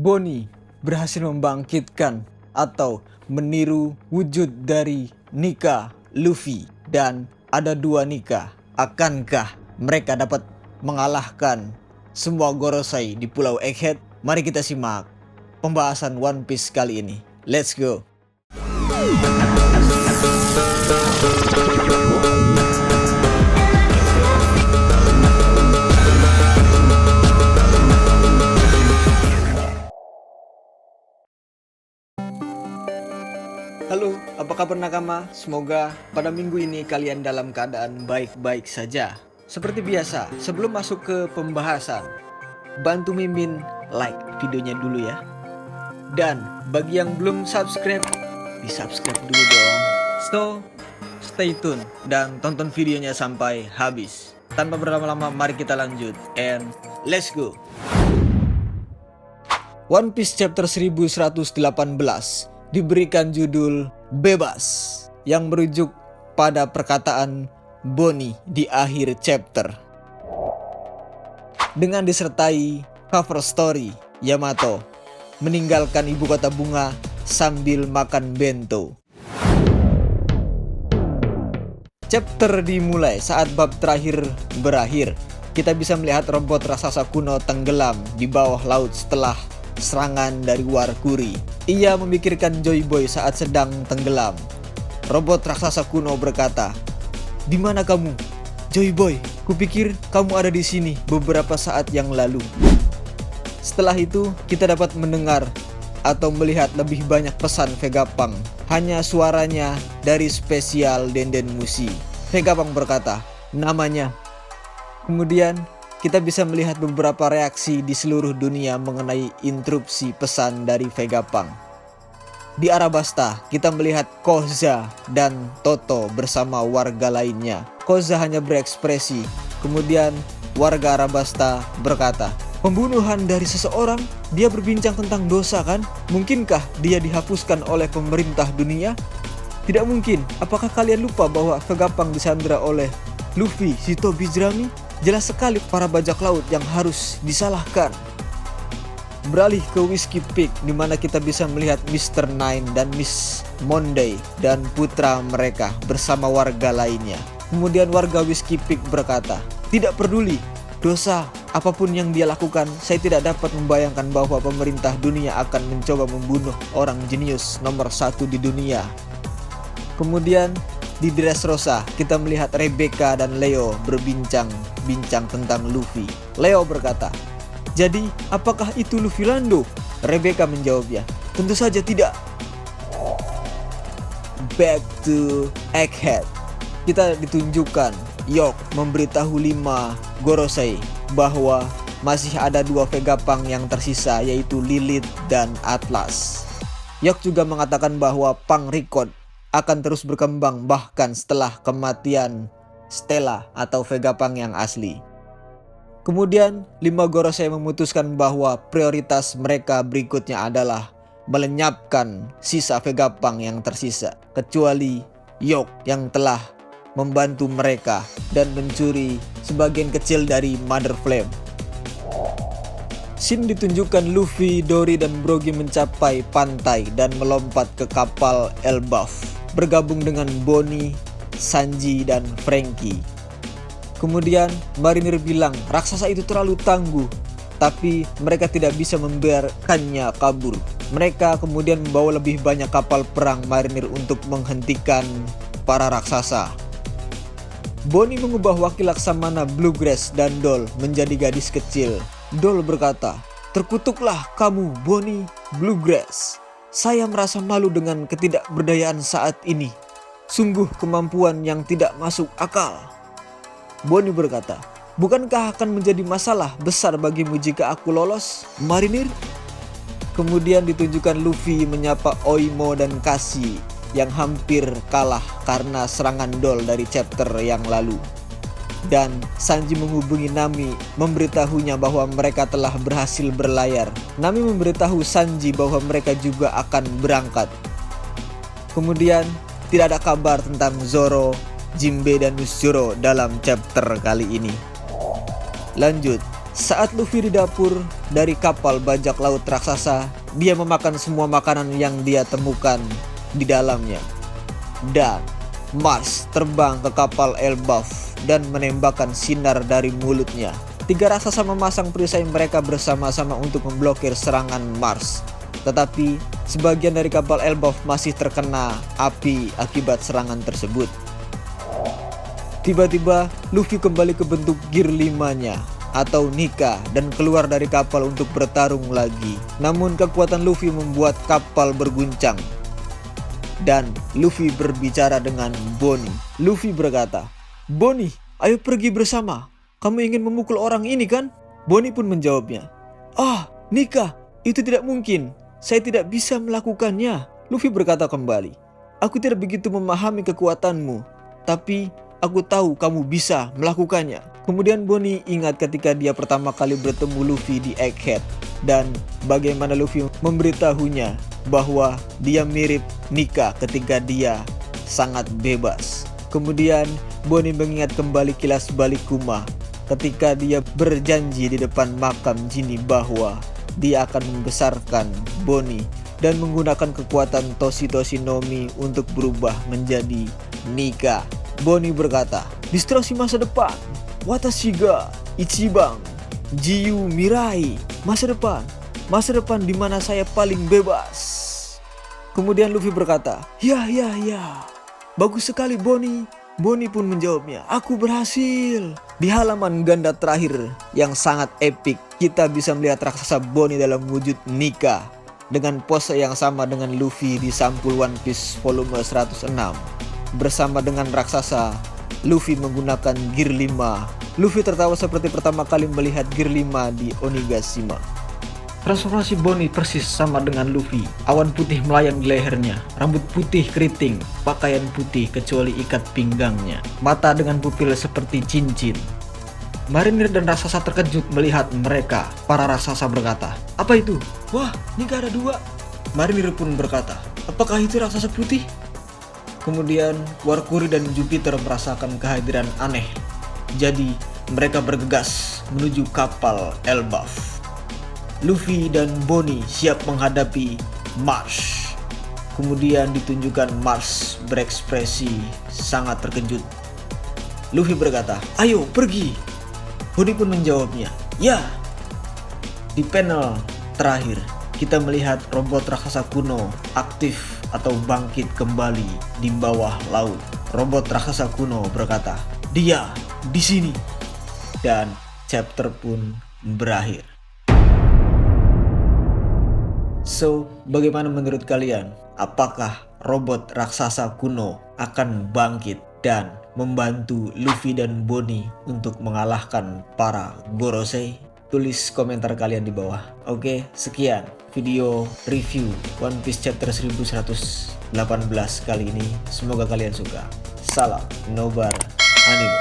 Bonnie berhasil membangkitkan atau meniru wujud dari Nika, Luffy, dan ada dua Nika. Akankah mereka dapat mengalahkan semua Gorosei di Pulau Egghead? Mari kita simak pembahasan One Piece kali ini. Let's go! Halo, apa kabar nakama? Semoga pada minggu ini kalian dalam keadaan baik-baik saja. Seperti biasa, sebelum masuk ke pembahasan, bantu Mimin like videonya dulu ya. Dan bagi yang belum subscribe, di-subscribe dulu dong. So, stay tune dan tonton videonya sampai habis. Tanpa berlama-lama, mari kita lanjut. And let's go! One Piece chapter 1118 diberikan judul Bebas, yang merujuk pada perkataan Bonnie di akhir chapter. Dengan disertai cover story Yamato meninggalkan ibu kota bunga sambil makan bento. Chapter dimulai saat bab terakhir berakhir. Kita bisa melihat robot raksasa kuno tenggelam di bawah laut setelah serangan dari Warkuri. Ia memikirkan Joy Boy saat sedang tenggelam. Robot raksasa kuno berkata, "Di mana kamu, Joy Boy? Kupikir kamu ada di sini beberapa saat yang lalu." Setelah itu, kita dapat mendengar atau melihat lebih banyak pesan Vegapunk. Hanya suaranya dari spesial Denden Mushi. Vegapunk berkata, "Namanya." Kemudian kita bisa melihat beberapa reaksi di seluruh dunia mengenai interupsi pesan dari Vegapunk. Di Arabasta, kita melihat Koza dan Toto bersama warga lainnya. Koza hanya berekspresi, kemudian warga Arabasta berkata, "Pembunuhan dari seseorang, dia berbincang tentang dosa kan? Mungkinkah dia dihapuskan oleh pemerintah dunia? Tidak mungkin. Apakah kalian lupa bahwa Vegapunk disandra oleh Luffy, Zito, Bijrami? Jelas sekali para bajak laut yang harus disalahkan." Beralih ke Whiskey Peak, di mana kita bisa melihat Mr. Nine dan Miss Monday dan putra mereka bersama warga lainnya. Kemudian warga Whiskey Peak berkata, "Tidak peduli dosa apapun yang dia lakukan, saya tidak dapat membayangkan bahwa pemerintah dunia akan mencoba membunuh orang jenius nomor 1 di dunia." Kemudian di Dressrosa, kita melihat Rebecca dan Leo berbincang-bincang tentang Luffy. Leo berkata, "Jadi, apakah itu Luffy Lando?" Rebecca menjawabnya, "Tentu saja tidak." Back to Egghead. Kita ditunjukkan York memberitahu 5 Gorosei bahwa masih ada 2 Vegapunk yang tersisa, yaitu Lilith dan Atlas. York juga mengatakan bahwa Punk Record akan terus berkembang bahkan setelah kematian Stella atau Vegapunk yang asli. Kemudian 5 Gorosei memutuskan bahwa prioritas mereka berikutnya adalah melenyapkan sisa Vegapunk yang tersisa, kecuali York yang telah membantu mereka dan mencuri sebagian kecil dari Mother Flame. Scene ditunjukkan Luffy, Dory, dan Brogy mencapai pantai dan melompat ke kapal Elbaf, bergabung dengan Bonnie, Sanji, dan Franky. Kemudian marinir bilang raksasa itu terlalu tangguh, tapi mereka tidak bisa membiarkannya kabur. Mereka kemudian membawa lebih banyak kapal perang marinir untuk menghentikan para raksasa. Bonnie mengubah wakil Laksamana Bluegrass dan Doll menjadi gadis kecil. Doll berkata, "Terkutuklah kamu, Bonnie Bluegrass. Saya merasa malu dengan ketidakberdayaan saat ini. Sungguh kemampuan yang tidak masuk akal." Bonnie berkata, "Bukankah akan menjadi masalah besar bagimu jika aku lolos, marinir?" Kemudian ditunjukkan Luffy menyapa Oimo dan Kashi yang hampir kalah karena serangan Doll dari chapter yang lalu. Dan Sanji menghubungi Nami memberitahunya bahwa mereka telah berhasil berlayar. Nami memberitahu Sanji bahwa mereka juga akan berangkat. Kemudian tidak ada kabar tentang Zoro, Jinbe, dan Usjuro dalam chapter kali ini. Lanjut, Saat Luffy di dapur dari kapal bajak laut raksasa, dia memakan semua makanan yang dia temukan di dalamnya. Dan Mars terbang ke kapal Elbaf dan menembakkan sinar dari mulutnya. 3 raksasa memasang perisai mereka bersama-sama untuk memblokir serangan Mars. Tetapi sebagian dari kapal Elbaf masih terkena api akibat serangan tersebut. Tiba-tiba Luffy kembali ke bentuk Gear 5-nya atau Nika dan keluar dari kapal untuk bertarung lagi. Namun kekuatan Luffy membuat kapal berguncang. Dan Luffy berbicara dengan Bonnie. Luffy berkata, "Bonnie, ayo pergi bersama. Kamu ingin memukul orang ini kan?" Bonnie pun menjawabnya, "Ah, Nika, itu tidak mungkin. Saya tidak bisa melakukannya." Luffy berkata kembali, "Aku tidak begitu memahami kekuatanmu, tapi aku tahu kamu bisa melakukannya." Kemudian Bonnie ingat ketika dia pertama kali bertemu Luffy di Egghead dan bagaimana Luffy memberitahunya bahwa dia mirip Nika ketika dia sangat bebas. Kemudian Bonnie mengingat kembali kilas balik Kuma ketika dia berjanji di depan makam Jinny bahwa dia akan membesarkan Bonnie dan menggunakan kekuatan Toshi no Mi untuk berubah menjadi Nika. Bonnie berkata, "Distorsi masa depan, Watashi ga Ichiban Jiyu Mirai." Masa depan di mana saya paling bebas. Kemudian Luffy berkata, ya, bagus sekali Bonnie." Bonnie pun menjawabnya, "Aku berhasil." Di halaman ganda terakhir yang sangat epik, kita bisa melihat raksasa Bonnie dalam wujud Nika dengan pose yang sama dengan Luffy di sampul One Piece volume 106. Bersama dengan raksasa, Luffy menggunakan Gear 5. Luffy tertawa seperti pertama kali melihat Gear 5 di Onigashima. Transformasi Bonnie persis sama dengan Luffy. Awan putih melayang di lehernya, rambut putih keriting, pakaian putih kecuali ikat pinggangnya, mata dengan pupil seperti cincin. Marinir dan raksasa terkejut melihat mereka. Para raksasa berkata, "Apa itu? Wah, Nika ada 2. Marinir pun berkata, "Apakah itu raksasa putih?" Kemudian Warkuri dan Jupiter merasakan kehadiran aneh. Jadi mereka bergegas menuju kapal Elbaf. Luffy dan Bonnie siap menghadapi Mars. Kemudian ditunjukkan Mars berekspresi sangat terkejut. Luffy berkata, "Ayo pergi." Bonnie pun menjawabnya, "Ya." Di panel terakhir kita melihat robot raksasa kuno aktif atau bangkit kembali di bawah laut. Robot raksasa kuno berkata, "Dia di sini." Dan chapter pun berakhir. So, bagaimana menurut kalian? Apakah robot raksasa kuno akan bangkit dan membantu Luffy dan Bonnie untuk mengalahkan para Gorosei? Tulis komentar kalian di bawah. Oke, sekian video review One Piece chapter 1118 kali ini. Semoga kalian suka. Salam Nobar Anime.